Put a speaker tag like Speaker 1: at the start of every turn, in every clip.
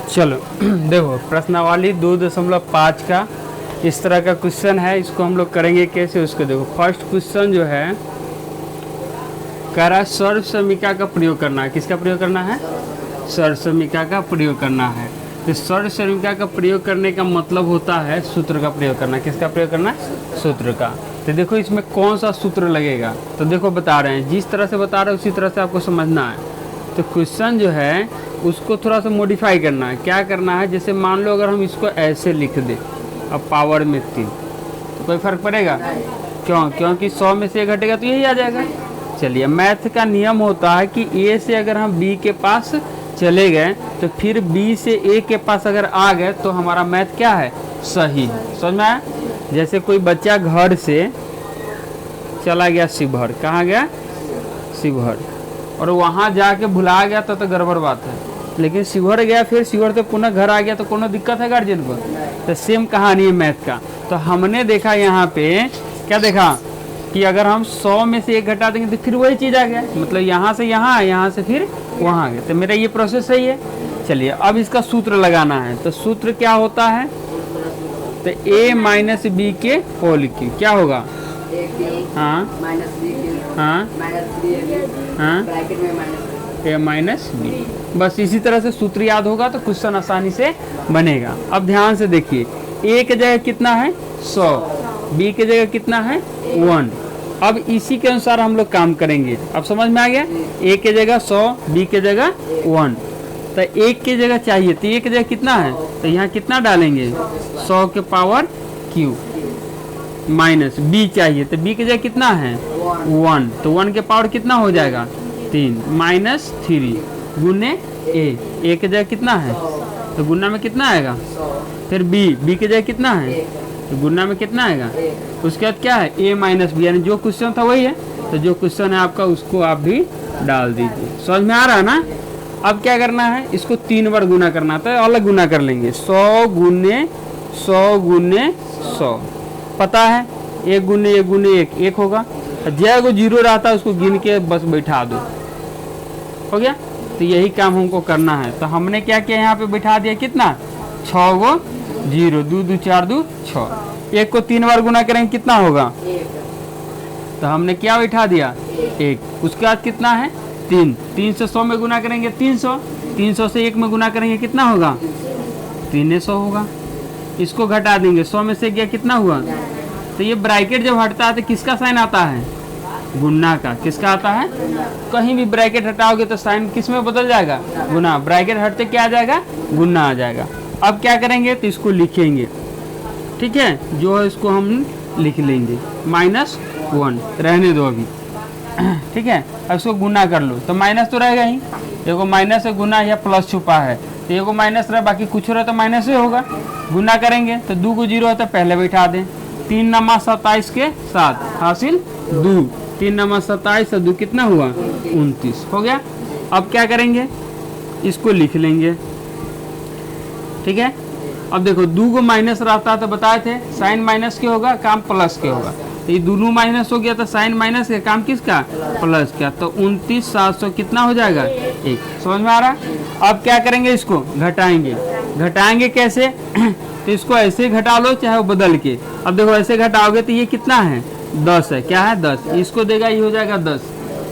Speaker 1: चलो देखो प्रश्नावली 2.5 का इस तरह का क्वेश्चन है। इसको हम लोग करेंगे कैसे, उसको देखो। फर्स्ट क्वेश्चन जो है कह रहा है सर्व समीका का प्रयोग करना है। किसका प्रयोग करना है? सर्व समीका का प्रयोग करना है। तो सर्व समीका का प्रयोग करने का मतलब होता है सूत्र का प्रयोग करना। किसका प्रयोग करना है? सूत्र का। तो देखो इसमें कौन सा सूत्र लगेगा, तो देखो बता रहे हैं, जिस तरह से बता रहे हैं उसी तरह से आपको समझना है। तो क्वेश्चन जो है उसको थोड़ा सा मॉडिफाई करना है। क्या करना है, जैसे मान लो अगर हम इसको ऐसे लिख दें अब पावर में 3, तो कोई फर्क पड़ेगा? क्यों? क्योंकि 100 में से 1 घटेगा तो यही आ जाएगा। चलिए, मैथ का नियम होता है कि ए से अगर हम बी के पास चले गए तो फिर बी से ए के पास अगर आ गए तो हमारा मैथ क्या है? सही है। समझ में आया? जैसे कोई बच्चा घर से चला गया शिवहर। कहाँ गया? शिवहर। और वहाँ जाके भुला गया तो गड़बड़ बात है। लेकिन शिवहर गया, फिर शिवहर से पुनः घर आ गया तो कोनो दिक्कत है गार्जियन को? तो सेम कहानी है मैथ का। तो हमने देखा यहाँ पे क्या देखा कि अगर हम 100 में से 1 घटा देंगे तो फिर वही चीज़ आ गया। मतलब यहाँ से यहाँ, यहाँ से फिर वहाँ गए। तो मेरा ये प्रोसेस सही है। चलिए अब इसका सूत्र लगाना है। तो सूत्र क्या होता है? तो a माइनस बी के होल क्यूब क्या होगा? हाँ हाँ हाँ a माइनस बी। बस इसी तरह से सूत्र याद होगा तो क्वेश्चन आसानी से बनेगा। अब ध्यान से देखिए, a के जगह कितना है? 100, b के जगह कितना है? 1। अब इसी के अनुसार हम लोग काम करेंगे। अब समझ में आ गया? a के जगह 100, b के जगह 1। तो 1 की जगह चाहिए तो 1 की जगह कितना है? तो यहाँ कितना डालेंगे? 100 के पावर क्यूब माइनस b चाहिए तो b की जगह कितना है? 1। तो 1 के पावर कितना हो जाएगा? 3 माइनस 3 गुने a की जगह कितना है? तो गुना में कितना आएगा? फिर b की जगह कितना है? तो गुना में कितना आएगा? उसके बाद क्या है? a माइनस बी, यानी जो क्वेश्चन था वही है। तो जो क्वेश्चन है आपका उसको आप भी डाल दीजिए। समझ में आ रहा है ना? अब क्या करना है, इसको 3 बार गुना करना था। अलग गुना कर लेंगे। 100 गुने 100 गुने 100 पता है 1 गुने 1 गुने 1 1 होगा। जय को 0 रहता है उसको गिन के बस बैठा दो, हो गया। तो यही काम हमको करना है। तो हमने क्या किया, यहाँ पे बैठा दिया कितना? 6 गो 0, 2 2 4 2 6। 1 को 3 बार गुना करेंगे कितना होगा? तो हमने क्या बैठा दिया? 1। उसके बाद कितना है? 3। 3 से 100 में गुना करेंगे 300। 300 से 1 में गुना करेंगे कितना होगा? 300 होगा। इसको घटा देंगे, 100 में से गया कितना हुआ? तो ये ब्रैकेट जब हटता है तो किसका साइन आता है? गुना का। किसका आता है? कहीं भी ब्रैकेट हटाओगे तो साइन किस में बदल जाएगा? गुना। ब्रैकेट हटते क्या आ जाएगा? गुना आ जाएगा। अब क्या करेंगे तो इसको लिखेंगे, ठीक है। जो है इसको हम लिख लेंगे -1 रहने दो अभी, ठीक है। अब इसको गुना कर लो तो माइनस तो रहेगा ही। देखो माइनस से गुना या प्लस छुपा है तो ये को माइनस रहे, बाकी कुछ रहे तो माइनस ही होगा। गुना करेंगे तो 2 को 0 है तो पहले बैठा दें। 3 नमा 27 के 7 हासिल 2। 3 नमा 27 और 2 कितना हुआ? 29 हो गया। अब क्या करेंगे, इसको लिख लेंगे, ठीक है। अब देखो 2 को माइनस रहता तो बताए थे साइन माइनस के होगा, काम प्लस के होगा। तो ये दोनों माइनस हो गया तो साइन माइनस के, काम किसका? प्लस का। तो 29 700 कितना हो जाएगा? 1। समझ में आ रहा? अब क्या करेंगे, इसको घटाएंगे। घटाएंगे कैसे? तो इसको ऐसे घटा लो चाहे वो बदल के। अब देखो ऐसे घटाओगे तो ये कितना है? 10 है। क्या है? 10। इसको देगा ये हो जाएगा 10,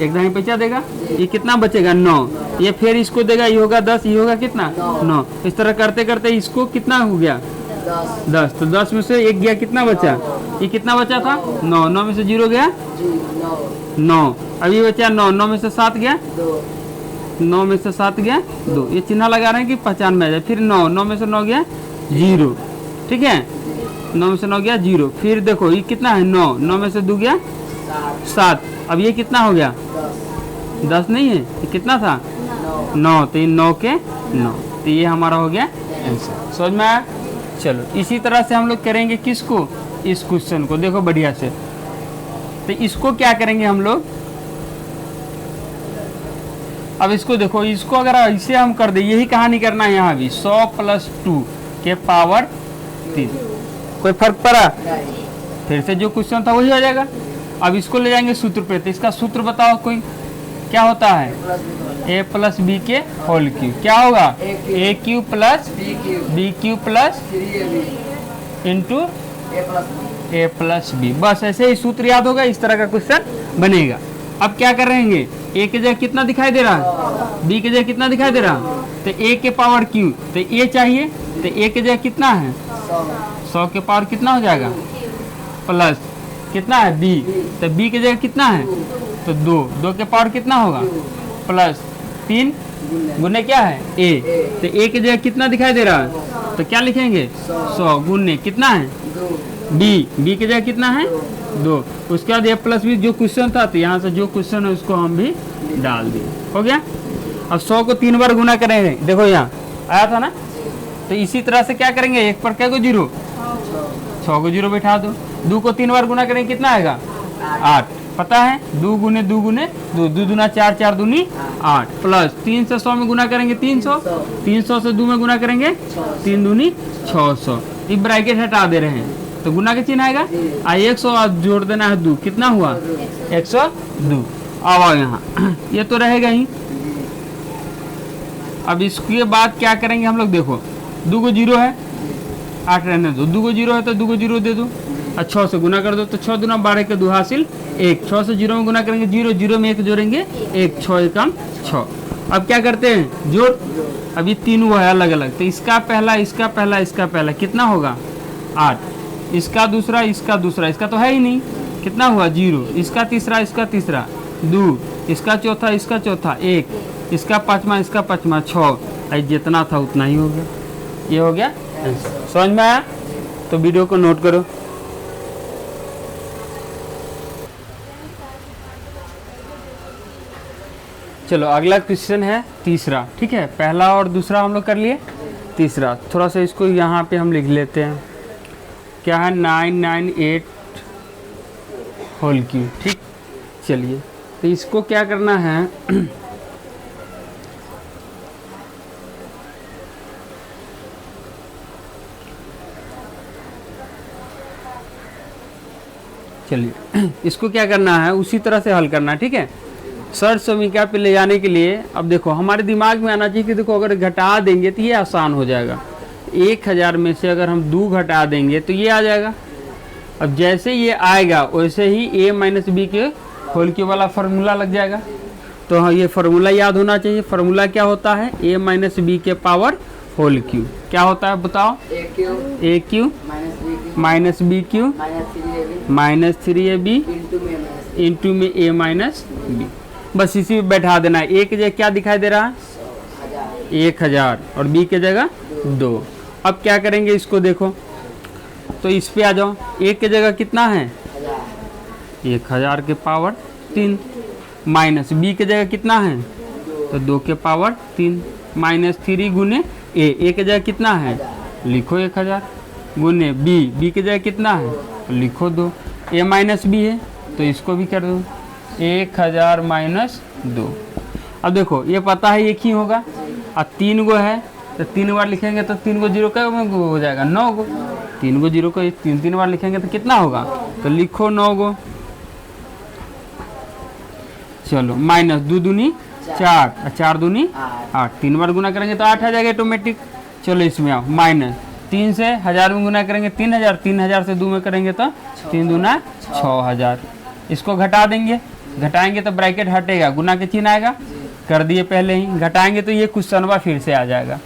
Speaker 1: एक दाई बचा देगा, ये कितना बचेगा? 9। ये फिर इसको देगा ये होगा 10, ये होगा कितना? 9। इस तरह करते करते इसको कितना हो गया? 10। तो 10 में से 1 गया, कितना बचा? ये कितना बचा था? 9। 9 में से 0 गया 9। अभी बचा 9। 9 में से 7 गया 9 में से 7 गया 2। ये चिन्ह लगा रहे हैं कि पहचान में आ जाए। फिर 9। 9 में से 9 गया 0, ठीक है। 9 में से 9 गया 0। फिर देखो ये कितना है? 9। 9 में से 2 गया 7। अब ये कितना हो गया? 10 नहीं है, ये कितना था? 9। तो ये 9 के 9। तो ये हमारा हो गया आंसर। समझ में आया? चलो इसी तरह से हम लोग करेंगे किसको? इस क्वेश्चन को। देखो बढ़िया से, तो इसको क्या करेंगे हम लोग? अब इसको देखो, इसको अगर इसे हम कर दे, यही कहानी करना है यहाँ भी। 100 + 2 के पावर 3। कोई फर्क पड़ा? फिर से जो क्वेश्चन था वही हो जाएगा। अब इसको ले जाएंगे सूत्र पे। तो इसका सूत्र बताओ कोई, क्या होता है? ए प्लस बी के होल क्यूब क्या होगा A cube plus B cube plus into A plus B. बस ऐसे ही सूत्र याद होगा, इस तरह का क्वेश्चन बनेगा। अब क्या करेंगे, ए के जगह कितना दिखाई दे रहा है, बी के जगह कितना दिखाई दे रहा है, तो ए के पावर क्यू, तो ए चाहिए, तो ए के जगह कितना है 100 के पावर कितना हो जाएगा प्लस कितना है बी, तो बी के जगह कितना है तो 2 के पावर कितना होगा प्लस 3 गुने क्या है ए, तो ए के जगह कितना दिखाई दे रहा है, तो क्या लिखेंगे 100 गुने कितना है बी के जगह कितना है 2। उसके बाद ए प्लस बी जो क्वेश्चन था, तो यहाँ से जो क्वेश्चन है उसको हम भी डाल दिए, हो गया। अब 100 को 3 बार गुना करेंगे, देखो यहाँ आया था ना, तो इसी तरह से क्या करेंगे, एक पर क्या को 0, 6 को 0 बैठा दो। 2 को 3 बार गुना करेंगे कितना आएगा 8, पता है 2 गुने 2 गुने 2, 2 दूना 4, 4 दूनी 8 प्लस 3 से 100 में गुना करेंगे 300, 300 से 2 में गुना करेंगे 3 दूनी 600। ये ब्रैकेट हटा दे रहे हैं तो गुना के चिन्ह आएगा, 100 जोड़ देना है 2, कितना हुआ 102। अब आओ यहाँ ये तो रहेगा ही। अब इसके बाद क्या करेंगे हम लोग, देखो 2 को 0 है 8 रहने दो, 2 को 0 है तो 2 को 0 दे दो, और 6 से गुना कर दो, तो 6 दूना 12 के 2 हासिल 1, 6 से 0 में गुना करेंगे 0, 0 में 1 जोड़ेंगे 1, 6 एकम 6। अब क्या करते हैं जोड़, अब ये 3 हुआ है अलग अलग, तो इसका पहला इसका पहला इसका पहला कितना होगा 8, इसका दूसरा इसका दूसरा, इसका तो है ही नहीं, कितना हुआ 0, इसका तीसरा 2, इसका चौथा इसका चौथा 1, इसका पाँचवा इसका पाँचवा 6, जितना था उतना ही हो गया। ये हो गया, समझ में आया तो वीडियो को नोट करो। चलो अगला क्वेश्चन है तीसरा, ठीक है, पहला और दूसरा हम लोग कर लिए, तीसरा थोड़ा सा इसको यहाँ पे हम लिख लेते हैं, क्या है 998 होल क्यूब, ठीक। चलिए तो इसको क्या करना है चलिए इसको क्या करना है उसी तरह से हल करना है, ठीक है। सर्च समीकरण पे ले जाने के लिए अब देखो हमारे दिमाग में आना चाहिए कि देखो अगर घटा देंगे तो ये आसान हो जाएगा, 1000 में से अगर हम 2 घटा देंगे तो ये आ जाएगा। अब जैसे ये आएगा वैसे ही a माइनस बी के होल क्यूब वाला फार्मूला लग जाएगा, तो हाँ ये फार्मूला याद होना चाहिए। फार्मूला क्या होता है, a माइनस बी के पावर होल क्यूब क्या होता है बताओ, a cube minus b cube minus 3ab into में a माइनस बी, बस इसी में बैठा देना है। a के जगह क्या दिखाई दे रहा है 1000 और b के जगह 2। अब क्या करेंगे इसको देखो, तो इस पे आ जाओ, a के जगह कितना है 1000 के पावर 3 माइनस b के जगह कितना है तो 2 के पावर 3 माइनस 3 गुने a के जगह कितना है लिखो 1000 गुने b के जगह कितना है तो लिखो 2, a माइनस b है तो इसको भी कर दो 1000 माइनस 2। अब देखो ये पता है एक ही होगा, अब 3 गो है तो 3 बार लिखेंगे तो 3 को 0 का हो जाएगा 9 गो, 3 को 0 को 3 बार लिखेंगे तो कितना होगा तो लिखो 9 गो। चलो माइनस 2 दूनी 4 4 दूनी 8, 3 बार गुना करेंगे तो 8 आ जाएगा ऑटोमेटिक। चलो इसमें आओ, माइनस 3 से 1000 में गुना करेंगे 3000, 3000 से 2 में करेंगे तो 3 दूना 6000। इसको घटा देंगे, घटाएंगे तो ब्रैकेट हटेगा, गुना के चिन्ह आएगा, कर दिए पहले ही, घटाएंगे तो ये क्वेश्चन फिर से आ जाएगा,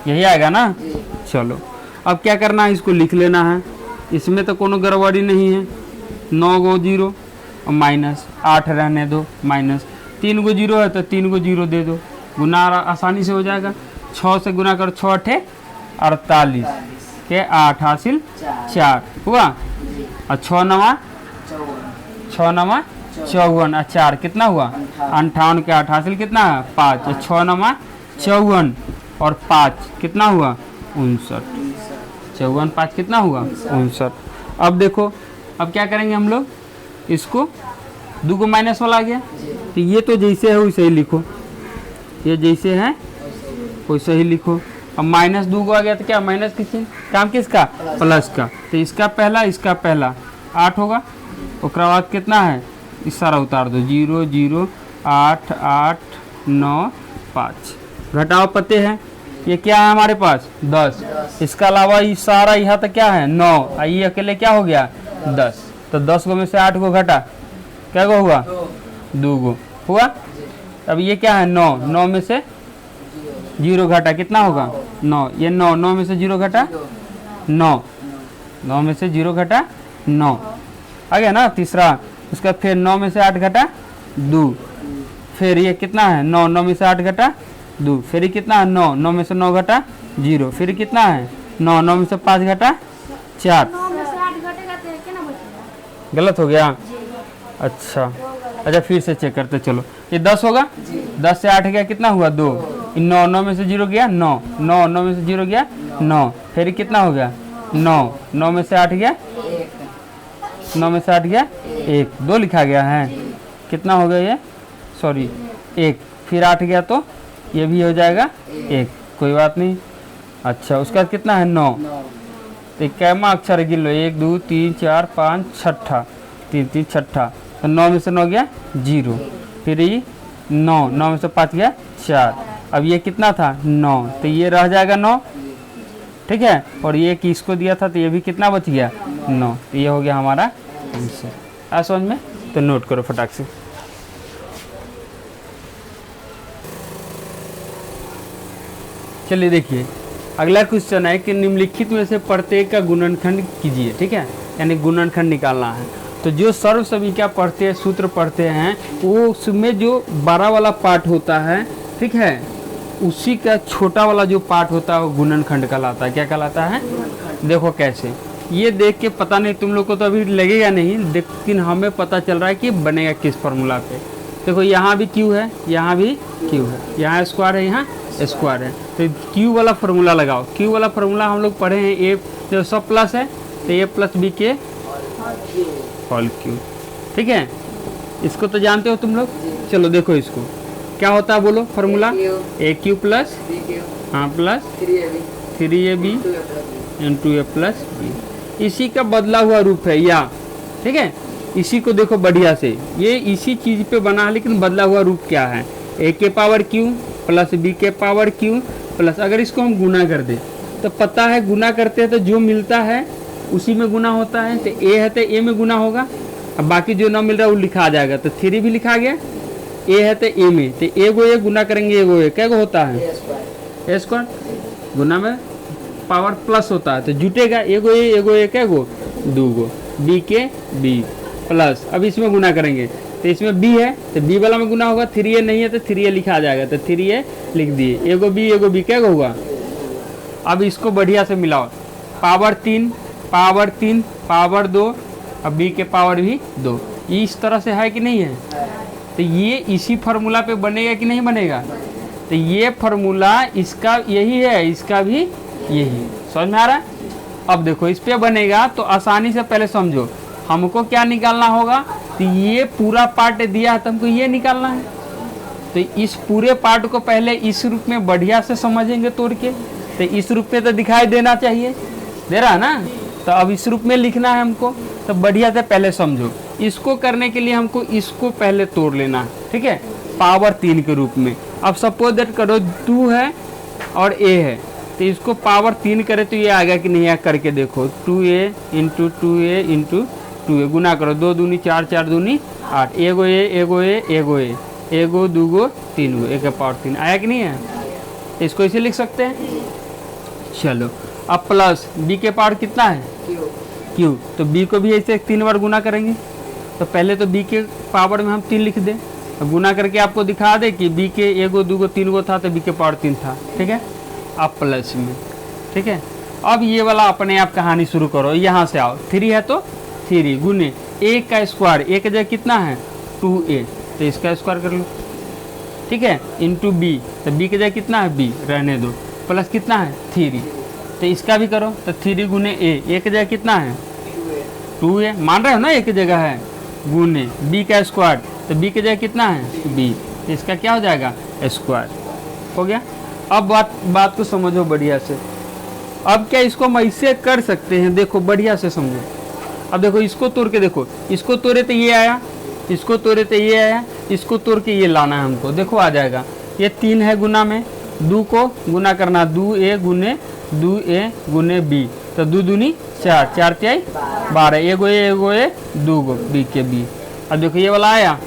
Speaker 1: यही आएगा ना। चलो अब क्या करना है, इसको लिख लेना है, इसमें तो कोनो गड़बड़ी नहीं है। 9 गो 0 और माइनस 8 रहने दो, माइनस 3 गो 0 है तो 3 गो 0 दे दो, गुना आसानी से हो जाएगा। 6 से गुना करो 6 8 48 के 8 हासिल 4 हुआ, और 6 9 54 और 4 कितना हुआ 58 के 8 हासिल कितना है 5, 6 9 54 और 5 कितना हुआ 59, 54 5 कितना हुआ 59। अब देखो अब क्या करेंगे हम लोग, इसको 2 को माइनस वाला आ गया तो ये तो जैसे है वैसे ही लिखो, ये जैसे है वैसे ही लिखो। अब माइनस 2 को आ गया तो क्या माइनस किसी काम किसका प्लस का, तो इसका पहला 8 होगा, उसके बाद कितना है इस सारा उतार दो 0 0 8 8 9 5। घटाओ पते हैं, ये क्या है हमारे पास 10। इसका अलावा ये सारा यहाँ तक क्या है 9, ये अकेले क्या हो गया 10। तो 10 गो में से 8 गो घटा, क्या गो हुआ 2 गो हुआ। अब ये क्या है 9, 9 में से 0 घटा कितना होगा 9, ये 9, 9 में से 0 घटा 9, 9 में से 0 घटा 9 आ गया ना तीसरा। उसका फिर 9 में से 8 घटा 2, फिर ये कितना है 9, 9 में से 8 घटा 2, फिर ये कितना है 9, 9 में से 9 घटा 0, फिर कितना है 9, 9 में से 5 घटा 4। गलत हो गया, अच्छा अच्छा फिर से चेक करते चलो। ये 10 होगा, 10 से 8 गया कितना हुआ 2, 9, 9 में से 0 गया 9, 9, 9 में से 0 गया 9, फिर कितना हो गया 9, 9 में से 8 गया 9 में से 8 गया 1, 2 लिखा गया है, कितना हो गया ये सॉरी 1, फिर 8 गया तो ये भी हो जाएगा 1, कोई बात नहीं। अच्छा उसका कितना है 9, तो कैमा अक्षर गिन लो 1 2 3 4 5 छठा, 3 3 छठा, तो 9 में से 9 गया 0, फिर ये 9, 9 में से 5 गया 4, अब ये कितना था 9, तो ये रह जाएगा 9, ठीक है। और ये किसको दिया था तो ये भी कितना बच गया 9, तो ये हो गया हमारा आंसर। आ समझ में, तो नोट करो फटाक से। चलिए देखिए अगला क्वेश्चन है कि निम्नलिखित में से प्रत्येक का गुणनखंड कीजिए, ठीक है, यानी गुणनखंड निकालना है। तो जो सर्व समीक्षा पढ़ते हैं, सूत्र पढ़ते हैं, वो उसमें जो बड़ा वाला पार्ट होता है, ठीक है, उसी का छोटा वाला जो पार्ट होता है वो गुणनखंड कहलाता है। क्या कहलाता है, देखो कैसे, ये देख के पता नहीं तुम लोग को तो अभी लगेगा नहीं, लेकिन हमें पता चल रहा है कि बनेगा किस फार्मूला पे। देखो यहाँ भी क्यू है, यहाँ भी क्यू है, यहाँ स्क्वायर है, यहाँ स्क्वायर है, तो क्यू वाला फार्मूला लगाओ। क्यू वाला फार्मूला हम लोग पढ़े हैं, ए जो सब प्लस है तो ए प्लस बी के होल क्यू, ठीक है, इसको तो जानते हो तुम लोग। चलो देखो इसको क्या होता है बोलो फार्मूला, ए क्यू प्लस हाँ plus 3ab into A plus B, इसी का बदला हुआ रूप है या, ठीक है। इसी को देखो बढ़िया से, ये इसी चीज पे बना है, लेकिन बदला हुआ रूप क्या है, ए के पावर क्यू प्लस बी के पावर क्यू प्लस, अगर इसको हम गुना कर दे तो पता है गुना करते हैं तो जो मिलता है उसी में गुना होता है, तो ए है तो ए में गुना होगा, अब बाकी जो ना मिल रहा है वो लिखा आ जाएगा, तो 3 भी लिखा गया, ए है तो ए में, तो ए गो ए गुना करेंगे, ए गो ए क्या गो होता है ए स्क्वायर, गुना में पावर प्लस होता है तो जुटेगा, ए गो ए क्या गो 2 गो, बी के बी प्लस, अब इसमें गुना करेंगे तो इसमें बी है तो बी वाला में गुना होगा, 3a नहीं है तो 3a लिखा आ जाएगा, तो 3a लिख दिए, एगो बी क्या होगा। अब इसको बढ़िया से मिलाओ, पावर 3 पावर 2, अब बी के पावर भी 2, ये इस तरह से है कि नहीं है, तो ये इसी फार्मूला पे बनेगा कि नहीं बनेगा, तो ये फार्मूला इसका यही है, इसका भी यही, समझ में आ रहा है। अब देखो इस पे बनेगा तो आसानी से पहले समझो, हमको क्या निकालना होगा, तो ये पूरा पार्ट दिया है तो हमको ये निकालना है, तो इस पूरे पार्ट को पहले इस रूप में बढ़िया से समझेंगे तोड़ के, तो इस रूप में तो दिखाई देना चाहिए, दे रहा है ना, तो अब इस रूप में लिखना है हमको, तो बढ़िया से पहले समझो। इसको करने के लिए हमको इसको पहले तोड़ लेना है, ठीक है, पावर 3 के रूप में। अब सपोज दैट करो 2 है और a है, तो इसको पावर 3 करे तो ये आ गया कि नहीं, करके देखो, 2a into 2a into 2a, गुना करो, 2 दूनी 4 4 दूनी 8, एगो एगो 2 गो 3 गो, एक पावर 3 आया कि नहीं है, इसको इसे लिख सकते हैं। चलो अब प्लस b के पावर कितना है q, तो b को भी ऐसे 3 बार गुना करेंगे, तो पहले तो b के पावर में हम 3 लिख दें, तो गुना करके आपको दिखा दे कि b के एगो 2 गो 3 गो था तो b के पावर 3 था, ठीक है। अब प्लस में, ठीक है, अब ये वाला अपने आप कहानी शुरू करो, यहाँ से आओ, 3 है तो 3 गुने a का स्क्वायर, a का जगह कितना है 2a, तो इसका स्क्वायर कर लो, ठीक है, इंटू b, तो b की जगह कितना है b, रहने दो, प्लस कितना है 3, तो इसका भी करो, तो 3 गुने a की जगह कितना है 2a, मान रहे हो ना, a की जगह है, गुने b का स्क्वायर, तो b की जगह कितना है b, तो इसका क्या हो जाएगा स्क्वायर, हो गया। अब बात को समझो बढ़िया से, अब क्या इसको हम ऐसे कर सकते हैं, देखो बढ़िया से समझो। अब देखो इसको तोड़ के देखो, इसको तोड़े तो ये आया, इसको तोड़े तो ये आया, इसको तोड़ के ये लाना है हमको, देखो आ जाएगा, ये 3 है गुना में, 2 को गुना करना, 2a गुने b, तो 2 दूनी 4, 4 तिहाई 12, एगो ए 2 गो b के b। अब देखो ये वाला आया,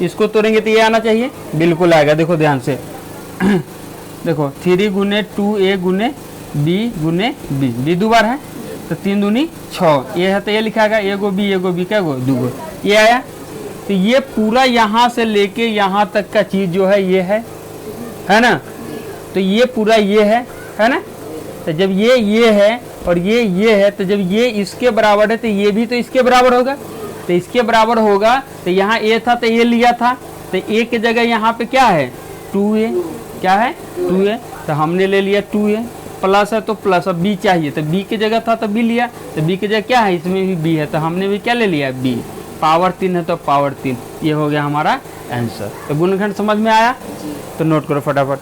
Speaker 1: इसको तोड़ेंगे तो ये आना चाहिए, बिल्कुल आएगा। देखो ध्यान से देखो 3 गुने 2a गुने b, b 2 बार है तो 3 दूनी 6, ये है तो ये लिखाएगा एगो b क्या गो 2 गो, ये आया। तो ये पूरा यहाँ से लेके यहाँ तक का चीज़ जो है ये है ना, तो ये पूरा ये है ना। तो जब ये है और ये है, तो जब ये इसके बराबर है तो ये भी तो इसके बराबर होगा, तो इसके बराबर होगा। तो यहाँ a था तो ये लिया था, तो a की जगह यहाँ पे क्या है 2a, क्या है 2a, तो हमने ले लिया 2a, प्लस है तो प्लस, अब b चाहिए तो b की जगह था तो b लिया, तो b की जगह क्या है, इसमें भी b है तो हमने भी क्या ले लिया b, पावर 3 है तो पावर 3, ये हो गया हमारा आंसर। तो गुणनखंड समझ में आया, तो नोट करो फटाफट।